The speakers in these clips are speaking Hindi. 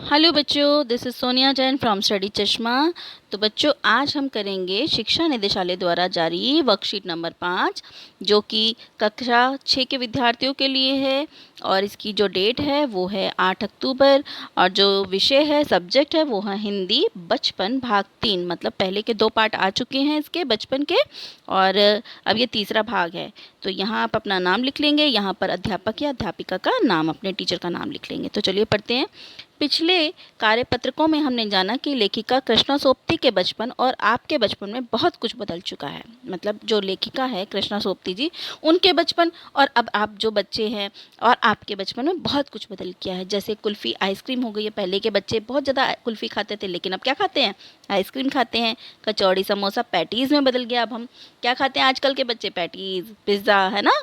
हेलो बच्चों, this is Sonia Jain from study चश्मा। तो बच्चों, आज हम करेंगे शिक्षा निदेशालय द्वारा जारी वर्कशीट नंबर 5, जो कि कक्षा 6 के विद्यार्थियों के लिए है। और इसकी जो डेट है वो है 8 अक्टूबर। और जो विषय है, सब्जेक्ट है, वो है हिंदी बचपन भाग 3। मतलब पहले के 2 पार्ट आ चुके हैं इसके बचपन के, और अब ये तीसरा भाग है। तो यहाँ आप अपना नाम लिख लेंगे, यहाँ पर अध्यापक या अध्यापिका का नाम, अपने टीचर का नाम लिख लेंगे। तो चलिए पढ़ते हैं। पिछले कार्यपत्रकों में हमने जाना कि लेखिका कृष्णा सोपती के बचपन और आपके बचपन में बहुत कुछ बदल चुका है। मतलब जो लेखिका है कृष्णा सोपती जी, उनके बचपन और अब आप जो बच्चे हैं और आपके बचपन में बहुत कुछ बदल गया है। जैसे कुल्फ़ी आइसक्रीम हो गई है। पहले के बच्चे बहुत ज़्यादा कुल्फ़ी खाते थे, लेकिन अब क्या खाते हैं? आइसक्रीम खाते हैं। कचौड़ी समोसा पैटीज़ में बदल गया। अब हम क्या खाते हैं आजकल के बच्चे? पैटीज़, पिज़्ज़ा, है ना।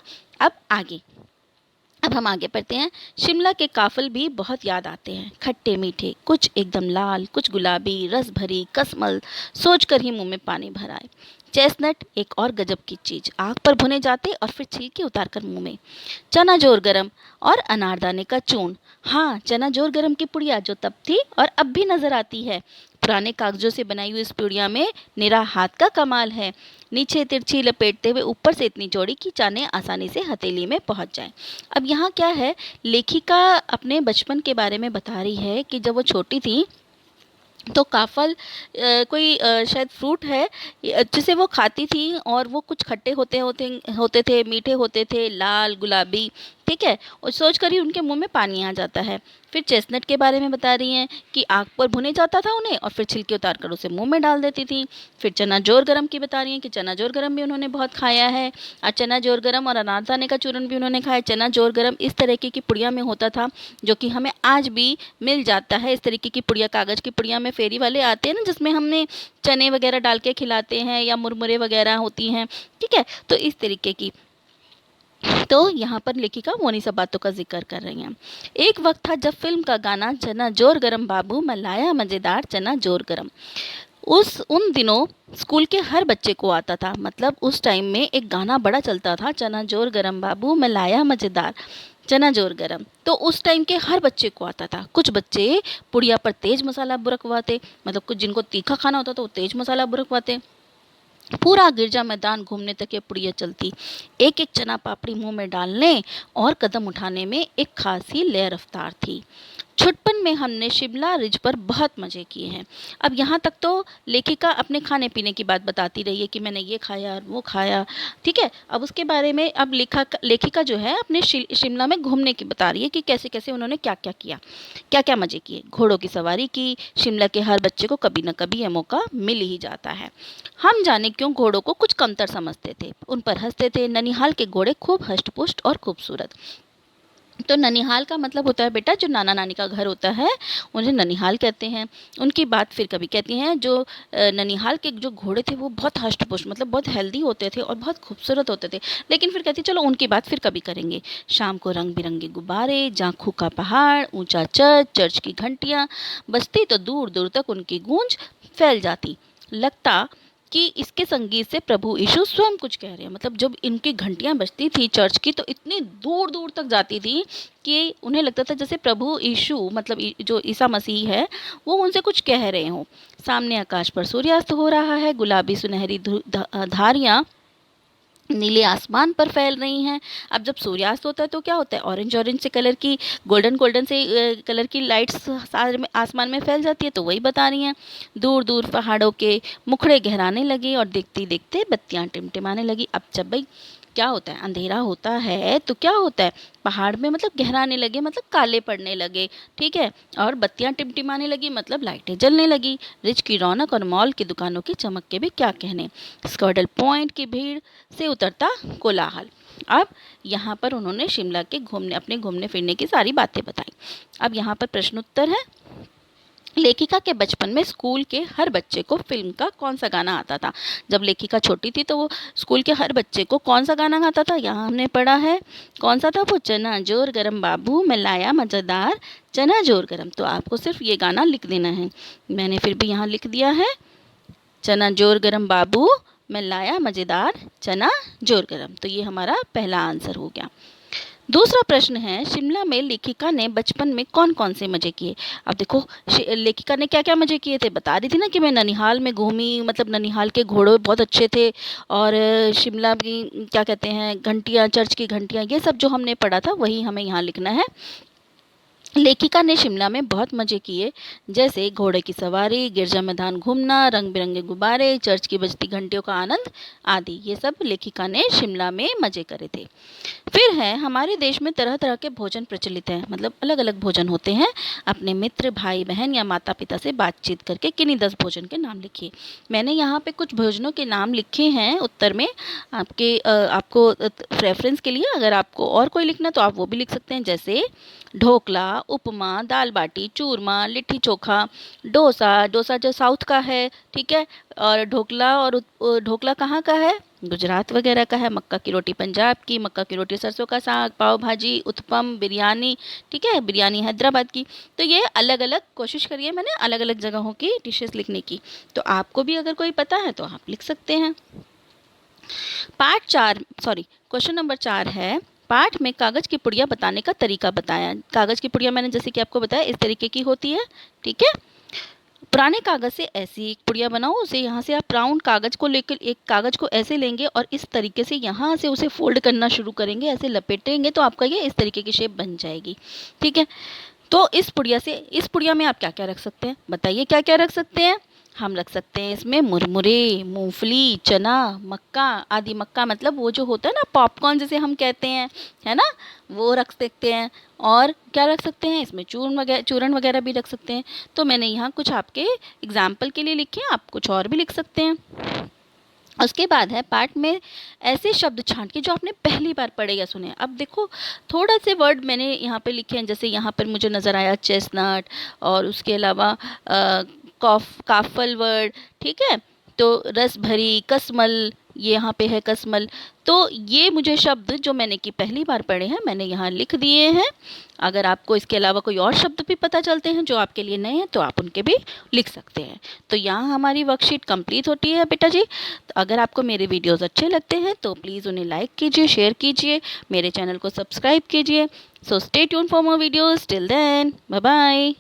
अब हम आगे पढ़ते हैं। शिमला के काफल भी बहुत याद आते हैं, खट्टे मीठे, कुछ एकदम लाल, कुछ गुलाबी, रस भरी, कसमल, सोचकर ही मुंह में पानी भर आए। चेस्टनट एक और गजब की चीज, आग पर भुने जाते और फिर छिलके उतारकर मुंह में। चना जोर गरम और अनारदाने का चूर्ण। हाँ, चना जोर गरम की पुड़िया जो तब थी और अब भी नजर आती है। पुराने कागजों से बनाई हुई इस पुड़िया में निरा हाथ का कमाल है। नीचे तिरछी लपेटते हुए ऊपर से इतनी चौड़ी कि चाने आसानी से हथेली में पहुंच जाएं। अब यहाँ क्या है, लेखिका अपने बचपन के बारे में बता रही है कि जब वो छोटी थी तो काफल कोई शायद फ्रूट है जिसे वो खाती थी, और वो कुछ खट्टे होते होते होते थे, मीठे होते थे, लाल गुलाबी, ठीक है। और सोच कर ही उनके मुंह में पानी आ जाता है। फिर चेस्टनट के बारे में बता रही हैं कि आग पर भुने जाता था उन्हें और फिर छिलके उतार कर उसे मुंह में डाल देती थी। फिर चना जोर गरम की बता रही हैं कि चना जोर गरम भी उन्होंने बहुत खाया है। और चना जोर गरम और अनारदाने का चूरन भी उन्होंने खाया। चना जोर गरम इस तरीके की पुड़िया में होता था जो कि हमें आज भी मिल जाता है। इस तरीके की पुड़िया, कागज़ की पुड़िया में फेरी वाले आते हैं ना, जिसमें हमने चने वगैरह डाल के खिलाते हैं, या मुरमुरे वगैरह होती हैं, ठीक है। तो इस तरीके की, तो यहाँ पर लेखिका उन्हीं सब बातों का जिक्र कर रही हैं। एक वक्त था जब फिल्म का गाना चना जोर गरम बाबू मलाया मज़ेदार चना जोर गरम, उस उन दिनों स्कूल के हर बच्चे को आता था। मतलब उस टाइम में एक गाना बड़ा चलता था, चना जोर गरम बाबू मैं लाया मज़ेदार चना जोर गरम। तो उस टाइम के हर बच्चे को आता था। कुछ बच्चे पुड़िया पर तेज मसाला बुरकवाते, मतलब कुछ जिनको तीखा खाना होता तो वो तेज मसाला बुरकवाते। पूरा गिरजा मैदान घूमने तक ये पुड़िया चलती। एक एक चना पापड़ी मुंह में डालने और कदम उठाने में एक खासी लय रफ्तार थी। छुटपन में हमने शिमला रिज पर बहुत मज़े किए हैं। अब यहाँ तक तो लेखिका अपने खाने पीने की बात बताती रही है कि मैंने ये खाया और वो खाया, ठीक है। अब उसके बारे में अब लेखिका जो है अपने शिमला में घूमने की बता रही है कि कैसे कैसे उन्होंने क्या क्या किया, क्या क्या मज़े किए। घोड़ों की सवारी की। शिमला के हर बच्चे को कभी न कभी यह मौका मिल ही जाता है। हम जाने क्यों घोड़ों को कुछ कमतर समझते थे, उन पर हंसते थे। ननिहाल के घोड़े खूब हष्ट-पुष्ट और खूबसूरत। तो ननिहाल का मतलब होता है बेटा, जो नाना नानी का घर होता है उन्हें ननिहाल कहते हैं। उनकी बात फिर कभी कहती हैं, जो ननिहाल के जो घोड़े थे वो बहुत हष्ट पुष्ट, मतलब बहुत हेल्दी होते थे और बहुत खूबसूरत होते थे। लेकिन फिर कहती चलो उनकी बात फिर कभी करेंगे। शाम को रंग बिरंगे गुब्बारे, जाखू का पहाड़, ऊंचा चर्च, चर्च की घंटियाँ बजती तो दूर दूर तक उनकी गूंज फैल जाती। लगता कि इसके संगीत से प्रभु यीशु स्वयं कुछ कह रहे हैं। मतलब जब इनकी घंटियां बजती थी चर्च की, तो इतनी दूर दूर तक जाती थी कि उन्हें लगता था जैसे प्रभु यीशु, मतलब जो ईसा मसीह है, वो उनसे कुछ कह रहे हों। सामने आकाश पर सूर्यास्त हो रहा है। गुलाबी सुनहरी धारियां नीले आसमान पर फैल रही हैं। अब जब सूर्यास्त होता है तो क्या होता है, ऑरेंज ऑरेंज से कलर की, गोल्डन गोल्डन से कलर की लाइट्स आसमान में फैल जाती है। तो वही बता रही हैं। दूर दूर पहाड़ों के मुखड़े गहराने लगे और देखते देखते बत्तियां टिमटिमाने लगी। अब जब भाई क्या होता है, अंधेरा होता है तो क्या होता है, पहाड़ में मतलब गहराने लगे, मतलब काले पड़ने लगे, ठीक है। और बत्तियां टिमटिमाने लगी, मतलब लाइटें जलने लगी। रिच की रौनक और मॉल की दुकानों की चमक के भी क्या कहने। स्कर्डल पॉइंट की भीड़ से उतरता कोलाहल। अब यहाँ पर उन्होंने शिमला के अपने घूमने फिरने की सारी बातें बताई। अब यहाँ पर प्रश्न उत्तर है। लेखिका के बचपन में स्कूल के हर बच्चे को फिल्म का कौन सा गाना आता था? जब लेखिका छोटी थी तो वो स्कूल के हर बच्चे को कौन सा गाना गाता था? यहाँ हमने पढ़ा है। कौन सा था वो? चना जोर गरम बाबू मैं लाया मज़ेदार चना जोर गरम। तो आपको सिर्फ ये गाना लिख देना है। मैंने फिर भी यहाँ लिख दिया है, चना जोर गरम बाबू मैं लाया मज़ेदार चना जोर गरम। तो ये हमारा पहला आंसर हो गया। दूसरा प्रश्न है, शिमला में लेखिका ने बचपन में कौन-कौन से मज़े किए? अब देखो लेखिका ने क्या-क्या मज़े किए थे, बता रही थी ना कि मैं ननिहाल में घूमी, मतलब ननिहाल के घोड़े बहुत अच्छे थे और शिमला की क्या कहते हैं घंटियाँ, चर्च की घंटियाँ, ये सब जो हमने पढ़ा था वही हमें यहाँ लिखना है। लेखिका ने शिमला में बहुत मज़े किए, जैसे घोड़े की सवारी, गिरजा मैदान घूमना, रंग बिरंगे गुब्बारे, चर्च की बजती घंटियों का आनंद आदि। ये सब लेखिका ने शिमला में मज़े करे थे। फिर है, हमारे देश में तरह तरह के भोजन प्रचलित हैं, मतलब अलग अलग भोजन होते हैं। अपने मित्र, भाई बहन या माता पिता से बातचीत करके किन्हीं 10 भोजन के नाम लिखिए। मैंने यहाँ पे कुछ भोजनों के नाम लिखे हैं उत्तर में, आपको रेफरेंस के लिए। अगर आपको और कोई लिखना तो आप वो भी लिख सकते हैं, जैसे ढोकला, उपमा, दाल बाटी, चूरमा, लिट्टी चोखा, डोसा। डोसा जो साउथ का है, ठीक है। और ढोकला कहाँ का है? गुजरात वगैरह का है। मक्का की रोटी पंजाब की, मक्का की रोटी सरसों का साग, पाव भाजी, उत्पम, बिरयानी, ठीक है, बिरयानी हैदराबाद की। तो ये अलग अलग कोशिश करिए मैंने अलग अलग जगहों की डिशेस लिखने की। तो आपको भी अगर कोई पता है तो आप लिख सकते हैं। क्वेश्चन नंबर 4 है, पाठ में कागज की पुड़िया बताने का तरीका बताया। कागज की पुड़िया मैंने जैसे कि आपको बताया इस तरीके की होती है, ठीक है। पुराने कागज से ऐसी एक पुड़िया बनाओ। उसे यहाँ से आप राउंड कागज को लेकर, एक कागज को ऐसे लेंगे और इस तरीके से यहाँ से उसे फोल्ड करना शुरू करेंगे, ऐसे लपेटेंगे तो आपका ये इस तरीके की शेप बन जाएगी, ठीक है। तो इस पुड़िया में आप क्या क्या रख सकते हैं, बताइए क्या क्या रख सकते हैं। हम रख सकते हैं इसमें मुरमुरे, मूंगफली, चना, मक्का आदि। मक्का मतलब वो जो होता है ना, पॉपकॉर्न जिसे हम कहते हैं, है ना, वो रख सकते हैं। और क्या रख सकते हैं इसमें, चूरन वगैरह भी रख सकते हैं। तो मैंने यहाँ कुछ आपके एग्जाम्पल के लिए लिखे हैं, आप कुछ और भी लिख सकते हैं। उसके बाद है, पाठ में ऐसे शब्द छांट के जो आपने पहली बार पढ़े या सुने। अब देखो, थोड़ा से वर्ड मैंने यहाँ पे लिखे हैं, जैसे यहाँ पर मुझे नज़र आया चेस्टनट, और उसके अलावा काफल वर्ड, ठीक है। तो रस भरी, कसमल, ये यहाँ पे है कसमल। तो ये मुझे शब्द जो मैंने कि पहली बार पढ़े हैं, मैंने यहाँ लिख दिए हैं। अगर आपको इसके अलावा कोई और शब्द भी पता चलते हैं जो आपके लिए नए हैं तो आप उनके भी लिख सकते हैं। तो यहाँ हमारी वर्कशीट कंप्लीट होती है बेटा जी। तो अगर आपको मेरे वीडियोस अच्छे लगते हैं तो प्लीज़ उन्हें लाइक कीजिए, शेयर कीजिए, मेरे चैनल को सब्सक्राइब कीजिए। So stay tune for more videos. Till then, bye bye.